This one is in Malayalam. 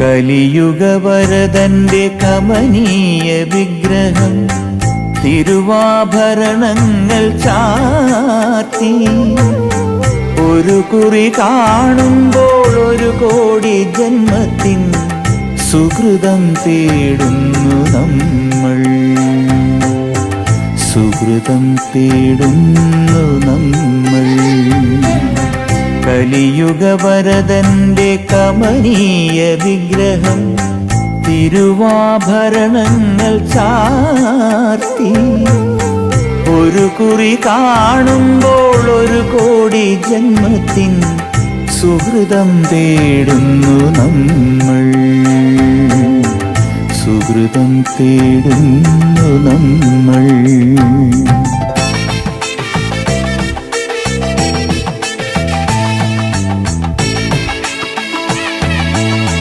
കലിയുഗവരദന്റെ കമനീയ വിഗ്രഹം തിരുവാഭരണങ്ങൾ ചാർത്തി ഒരു കുറി കാണുമ്പോൾ ഒരു കോടി ജന്മത്തിൻ സുകൃതം തേടുന്നു നമ്മൾ, സുകൃതം തേടുന്നു നമ്മൾ. കലിയുഗവരദന്റെ കമനീയ വിഗ്രഹം തിരുവാഭരണങ്ങൾ ചാർത്തി ഒരു കുറി കാണുമ്പോൾ ഒരു കോടി ജന്മത്തിൻ സുഹൃതം തേടുന്നു നമ്മൾ, സുഹൃതം തേടുന്നു